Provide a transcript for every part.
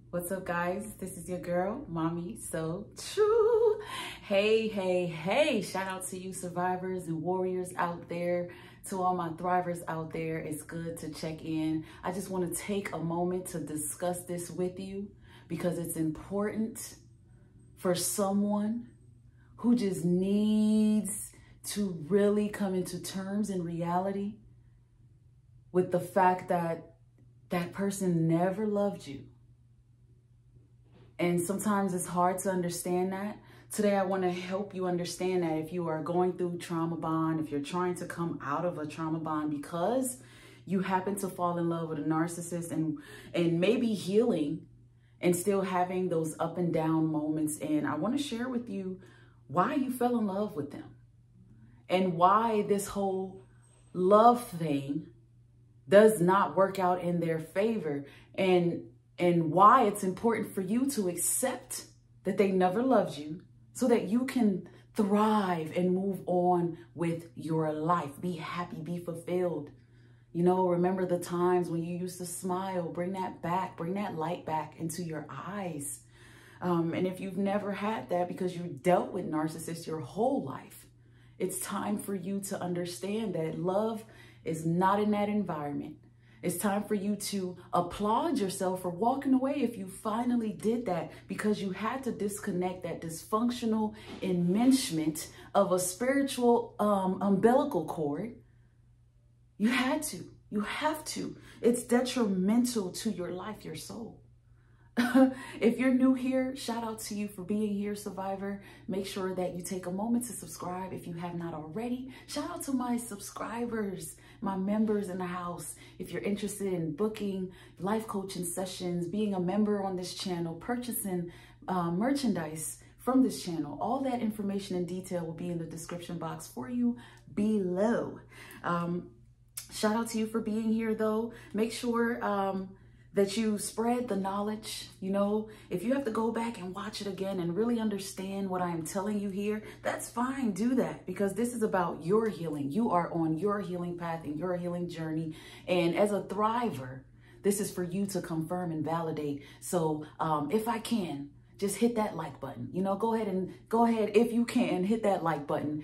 What's up, guys? This is your girl, Mamisotrue. Hey. Shout out to you survivors and warriors out there, to all my thrivers out there. It's good to check in. I just want to take a moment to discuss this with you because it's important for someone who just needs to really come into terms in reality with the fact that that person never loved you. And sometimes it's hard to understand that. Today, I want to help you understand that if you are going through trauma bond, if you're trying to come out of a trauma bond because you happen to fall in love with a narcissist and maybe healing and still having those up and down moments. And I want to share with you why you fell in love with them and why this whole love thing does not work out in their favor, and why it's important for you to accept that they never loved you so that you can thrive and move on with your life. Be happy, be fulfilled. You know, remember the times when you used to smile. Bring that back, bring that light back into your eyes. And if you've never had that because you dealt with narcissists your whole life, it's time for you to understand that love is not in that environment. It's time for you to applaud yourself for walking away if you finally did that, because you had to disconnect that dysfunctional enmeshment of a spiritual umbilical cord. You had to. You have to. It's detrimental to your life, your soul. If you're new here, shout out to you for being here, survivor. Make sure that you take a moment to subscribe if you have not already. Shout out to my subscribers, my members in the house. If you're interested in booking life coaching sessions, being a member on this channel, purchasing merchandise from this channel, all that information and detail will be in the description box for you below. Shout out to you for being here, though. Make sure that you spread the knowledge. You know, if you have to go back and watch it again and really understand what I am telling you here, that's fine. Do that, because this is about your healing. You are on your healing path and your healing journey. And as a thriver, this is for you to confirm and validate. So if I can, just hit that like button. You know, go ahead if you can, hit that like button.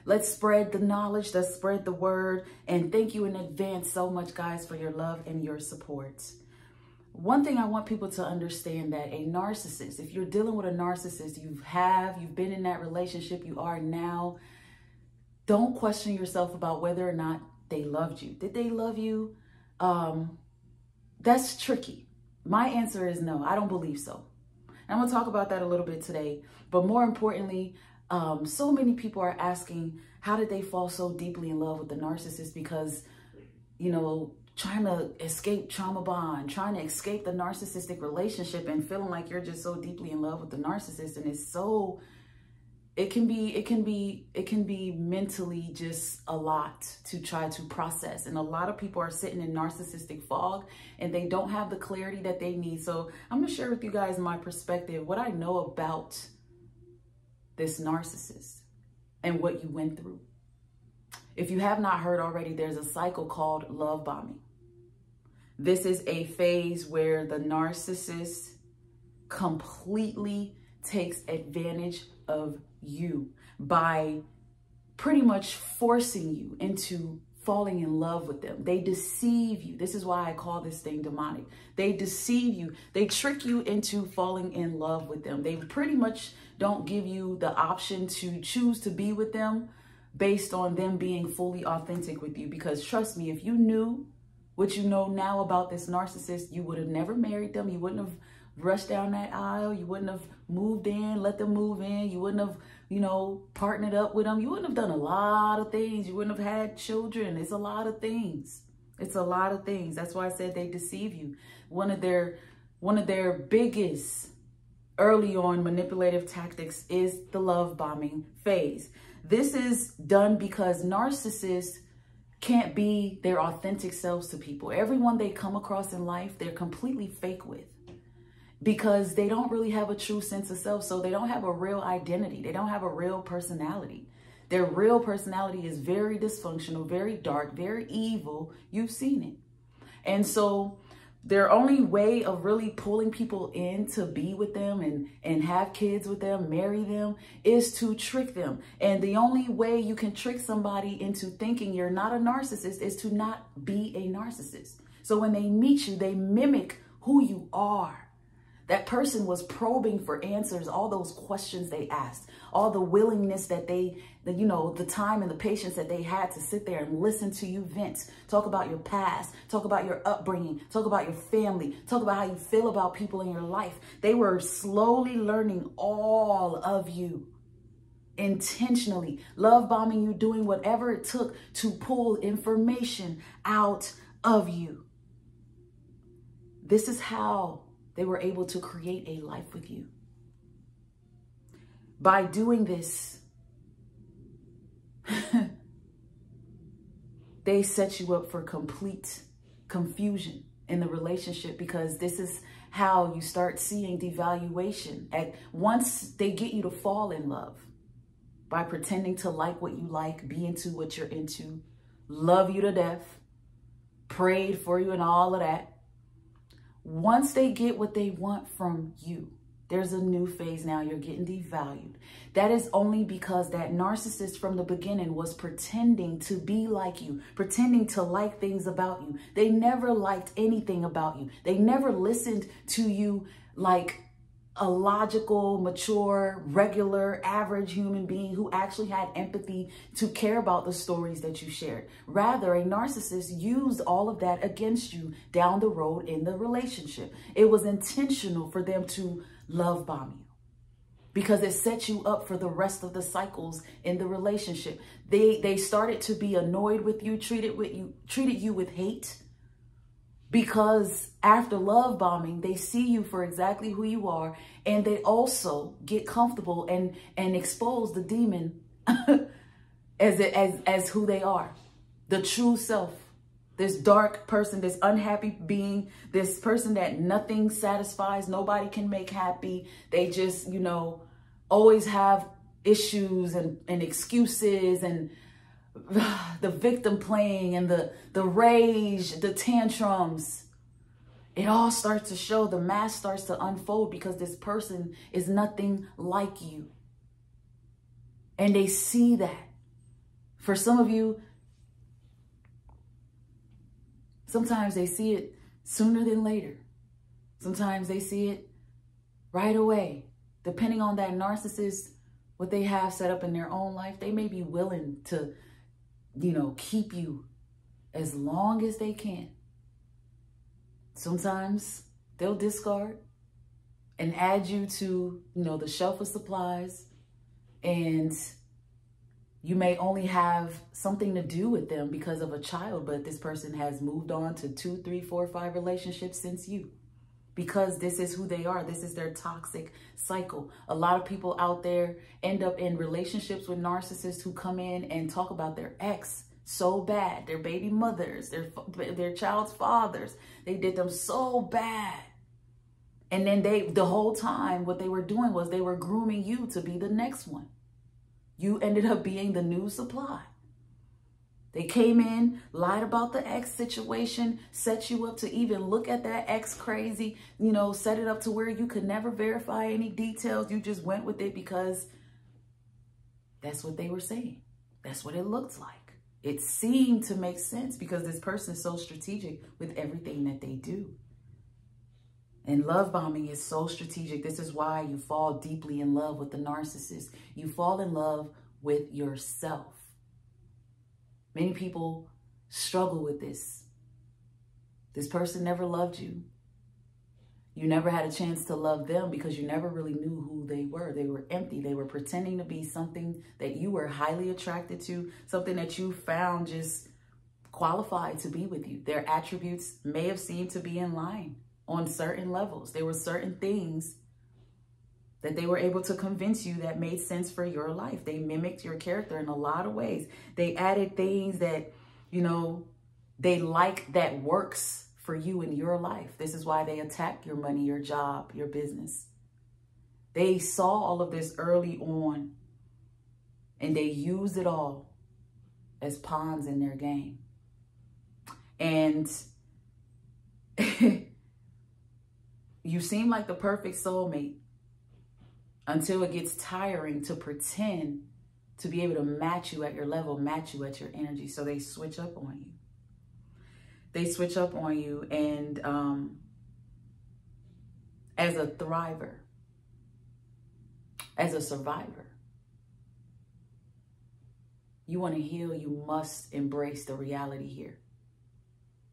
Let's spread the knowledge, let's spread the word. And thank you in advance so much, guys, for your love and your support. One thing I want people to understand, that a narcissist, if you're dealing with a narcissist, you've been in that relationship, you are now, don't question yourself about whether or not they loved you. Did they love you? That's tricky. My answer is no, I don't believe so. And I'm gonna talk about that a little bit today. But more importantly, so many people are asking, how did they fall so deeply in love with the narcissist? Because, you know, trying to escape trauma bond, trying to escape the narcissistic relationship and feeling like you're just so deeply in love with the narcissist. And it's so, it can be mentally just a lot to try to process. And a lot of people are sitting in narcissistic fog and they don't have the clarity that they need. So I'm gonna share with you guys my perspective, what I know about this narcissist and what you went through. If you have not heard already, there's a cycle called love bombing. This is a phase where the narcissist completely takes advantage of you by pretty much forcing you into falling in love with them. They deceive you. This is why I call this thing demonic. They deceive you. They trick you into falling in love with them. They pretty much don't give you the option to choose to be with them based on them being fully authentic with you. Because trust me, if you knew what you know now about this narcissist, you would have never married them. You wouldn't have rushed down that aisle. You wouldn't have moved in, let them move in. You wouldn't have, you know, partnered up with them. You wouldn't have done a lot of things. You wouldn't have had children. It's a lot of things. It's a lot of things. That's why I said they deceive you. One of their biggest early on manipulative tactics is the love bombing phase. This is done because narcissists can't be their authentic selves to people. Everyone they come across in life, they're completely fake with, because they don't really have a true sense of self. So they don't have a real identity. They don't have a real personality. Their real personality is very dysfunctional, very dark, very evil. You've seen it. And so Their only way of really pulling people in to be with them and have kids with them, marry them, is to trick them. And the only way you can trick somebody into thinking you're not a narcissist is to not be a narcissist. So when they meet you, they mimic who you are. That person was probing for answers, all those questions they asked, all the willingness that the time and the patience that they had to sit there and listen to you vent, talk about your past, talk about your upbringing, talk about your family, talk about how you feel about people in your life. They were slowly learning all of you, intentionally, love bombing you, doing whatever it took to pull information out of you. This is how they were able to create a life with you. By doing this, they set you up for complete confusion in the relationship, because this is how you start seeing devaluation. Once they get you to fall in love by pretending to like what you like, be into what you're into, love you to death, prayed for you and all of that. Once they get what they want from you, there's a new phase now. You're getting devalued. That is only because that narcissist from the beginning was pretending to be like you, pretending to like things about you. They never liked anything about you. They never listened to you like a logical, mature, regular, average human being who actually had empathy to care about the stories that you shared. Rather, a narcissist used all of that against you down the road in the relationship. It was intentional for them to love bomb you because it set you up for the rest of the cycles in the relationship. They started to be annoyed with you, treated you with hate. Because after love bombing, they see you for exactly who you are, and they also get comfortable and expose the demon as who they are, the true self, this dark person, this unhappy being, this person that nothing satisfies, nobody can make happy. They just, always have issues and excuses and the victim playing and the rage, the tantrums. It all starts to show, the mask starts to unfold because this person is nothing like you. And they see that. For some of you, sometimes they see it sooner than later. Sometimes they see it right away. Depending on that narcissist, what they have set up in their own life, they may be willing to keep you as long as they can. Sometimes they'll discard and add you to, the shelf of supplies, and you may only have something to do with them because of a child, but this person has moved on to 2, 3, 4, 5 relationships since you. Because this is who they are. This is their toxic cycle. A lot of people out there end up in relationships with narcissists who come in and talk about their ex so bad, their baby mothers, their child's fathers. They did them so bad. And then the whole time, what they were doing was they were grooming you to be the next one. You ended up being the new supply. They came in, lied about the ex situation, set you up to even look at that ex crazy, set it up to where you could never verify any details. You just went with it because that's what they were saying. That's what it looked like. It seemed to make sense because this person is so strategic with everything that they do. And love bombing is so strategic. This is why you fall deeply in love with the narcissist. You fall in love with yourself. Many people struggle with this. This person never loved you. You never had a chance to love them because you never really knew who they were. They were empty. They were pretending to be something that you were highly attracted to, something that you found just qualified to be with you. Their attributes may have seemed to be in line on certain levels. There were certain things that they were able to convince you that made sense for your life. They mimicked your character in a lot of ways. They added things that, they like that works for you in your life. This is why they attack your money, your job, your business. They saw all of this early on and they used it all as pawns in their game. And You seem like the perfect soulmate until it gets tiring to pretend to be able to match you at your level, match you at your energy. So they switch up on you. They switch up on you, and as a thriver, as a survivor, you want to heal, you must embrace the reality here.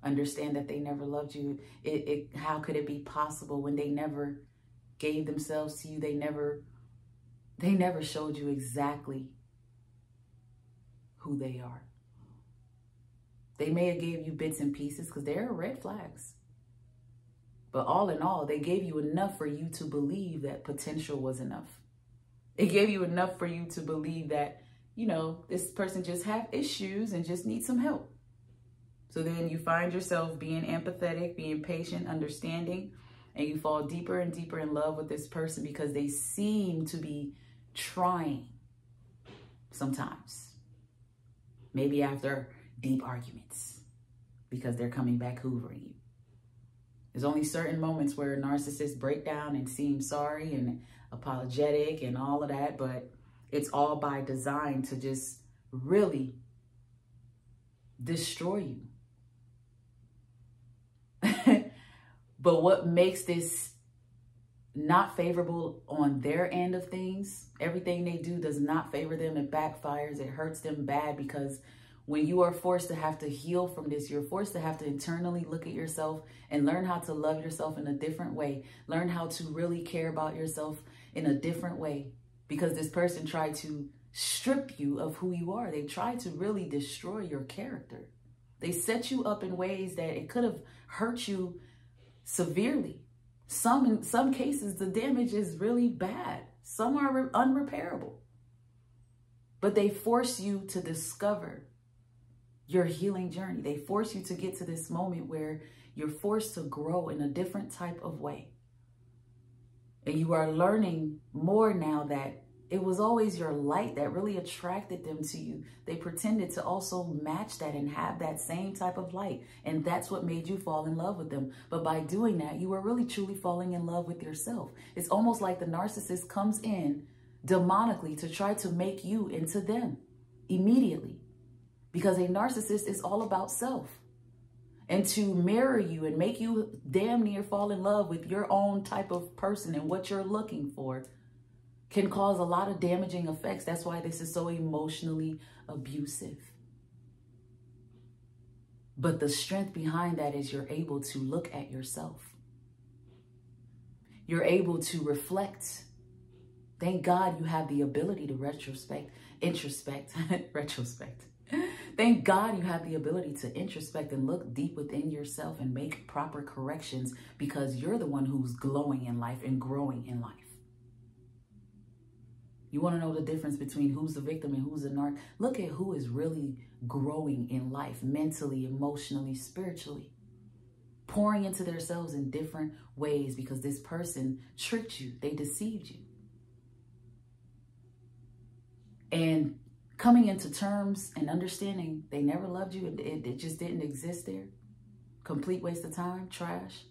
Understand that they never loved you. How could it be possible when they never gave themselves to you? They never showed you exactly who they are. They may have gave you bits and pieces because there are red flags. But all in all, they gave you enough for you to believe that potential was enough. It gave you enough for you to believe that, you know, this person just have issues and just needs some help. So then you find yourself being empathetic, being patient, understanding, and you fall deeper and deeper in love with this person because they seem to be trying sometimes. Maybe after deep arguments because they're coming back hoovering you. There's only certain moments where narcissists break down and seem sorry and apologetic and all of that, but it's all by design to just really destroy you. But what makes this not favorable on their end of things, everything they do does not favor them. It backfires. It hurts them bad because when you are forced to have to heal from this, you're forced to have to internally look at yourself and learn how to love yourself in a different way. Learn how to really care about yourself in a different way because this person tried to strip you of who you are. They tried to really destroy your character. They set you up in ways that it could have hurt you severely. In some cases, the damage is really bad. Some are unrepairable. But they force you to discover your healing journey. They force you to get to this moment where you're forced to grow in a different type of way. And you are learning more now that it was always your light that really attracted them to you. They pretended to also match that and have that same type of light. And that's what made you fall in love with them. But by doing that, you were really truly falling in love with yourself. It's almost like the narcissist comes in demonically to try to make you into them immediately. Because a narcissist is all about self. And to mirror you and make you damn near fall in love with your own type of person and what you're looking for can cause a lot of damaging effects. That's why this is so emotionally abusive. But the strength behind that is you're able to look at yourself. You're able to reflect. Thank God you have the ability to retrospect. Thank God you have the ability to introspect and look deep within yourself and make proper corrections because you're the one who's glowing in life and growing in life. You want to know the difference between who's the victim and who's the narc? Look at who is really growing in life, mentally, emotionally, spiritually, pouring into themselves in different ways because this person tricked you. They deceived you. And coming into terms and understanding they never loved you. It just didn't exist there. Complete waste of time, trash.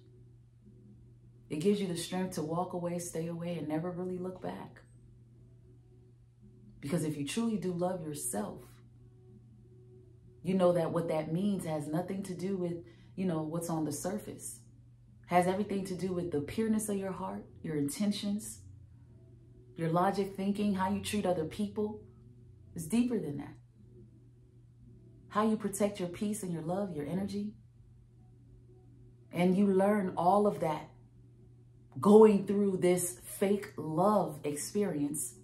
It gives you the strength to walk away, stay away, and never really look back. Because if you truly do love yourself, you know that what that means has nothing to do with, you know, what's on the surface. Has everything to do with the pureness of your heart, your intentions, your logic thinking, how you treat other people. It's deeper than that. How you protect your peace and your love, your energy. And you learn all of that going through this fake love experience,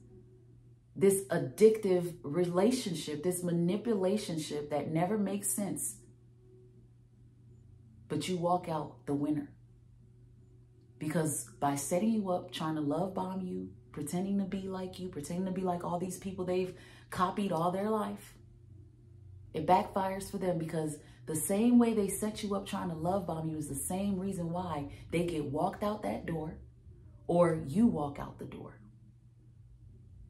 this addictive relationship, this manipulationship that never makes sense. But you walk out the winner. Because by setting you up, trying to love bomb you, pretending to be like you, pretending to be like all these people they've copied all their life, it backfires for them because the same way they set you up trying to love bomb you is the same reason why they get walked out that door or you walk out the door.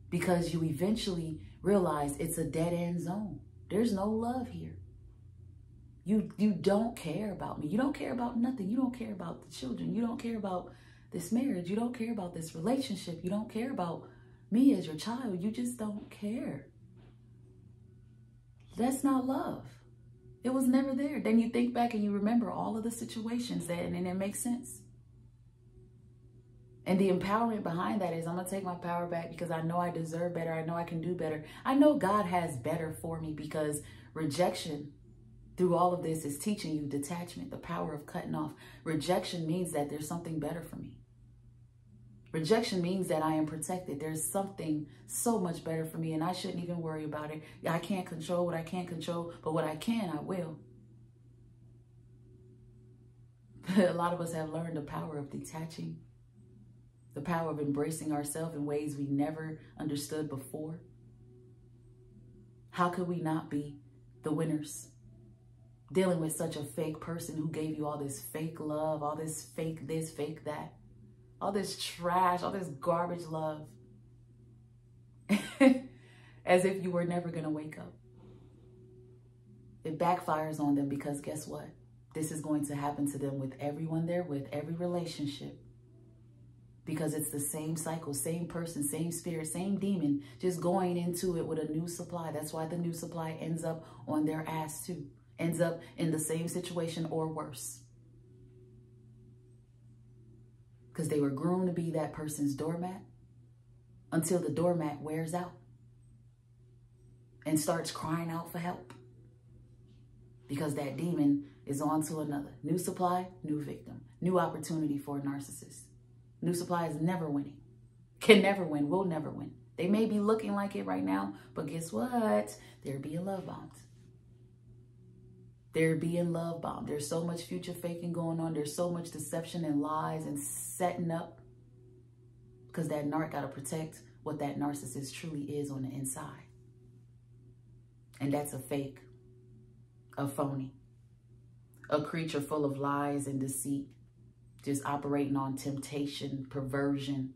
Because you eventually realize it's a dead-end zone. There's no love here. You don't care about me. You don't care about nothing. You don't care about the children. You don't care about this marriage. You don't care about this relationship. You don't care about me as your child. You just don't care. That's not love. It was never there. Then you think back and you remember all of the situations and it makes sense. And the empowerment behind that is, I'm going to take my power back because I know I deserve better. I know I can do better. I know God has better for me, because rejection through all of this is teaching you detachment, the power of cutting off. Rejection means that there's something better for me. Rejection means that I am protected. There's something so much better for me, and I shouldn't even worry about it. I can't control what I can't control, but what I can, I will. A lot of us have learned the power of detaching, the power of embracing ourselves in ways we never understood before. How could we not be the winners? Dealing with such a fake person who gave you all this fake love, all this fake this, fake that, all this trash, all this garbage love, as if you were never going to wake up. It backfires on them, because guess what? This is going to happen to them with everyone they're with, every relationship. Because it's the same cycle, same person, same spirit, same demon, just going into it with a new supply. That's why the new supply ends up on their ass too. Ends up in the same situation or worse. Because they were groomed to be that person's doormat until the doormat wears out and starts crying out for help. Because that demon is on to another. New supply, new victim. New opportunity for a narcissist. New supply is never winning. Can never win, will never win. They may be looking like it right now, but guess what? They're being love bombed. They're being love bombed. There's so much future faking going on. There's so much deception and lies and setting up, because that narc got to protect what that narcissist truly is on the inside. And that's a fake, a phony, a creature full of lies and deceit, just operating on temptation, perversion,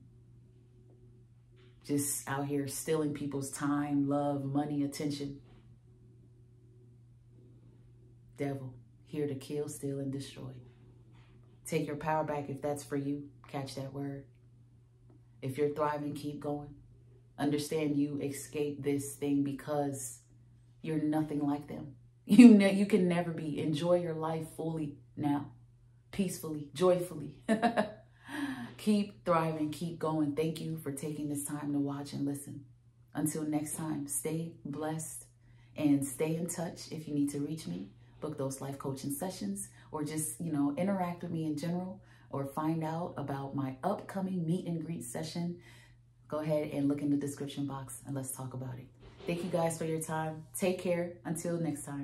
just out here stealing people's time, love, money, attention. Devil, here to kill, steal, and destroy. Take your power back if that's for you. Catch that word. If you're thriving, keep going. Understand you escape this thing because you're nothing like them. You can never be. Enjoy your life fully now. Peacefully, joyfully. Keep thriving, keep going. Thank you for taking this time to watch and listen. Until next time, stay blessed and stay in touch. If you need to reach me, book those life coaching sessions, or just, interact with me in general, or find out about my upcoming meet and greet session, go ahead and look in the description box and let's talk about it. Thank you guys for your time. Take care. Until next time.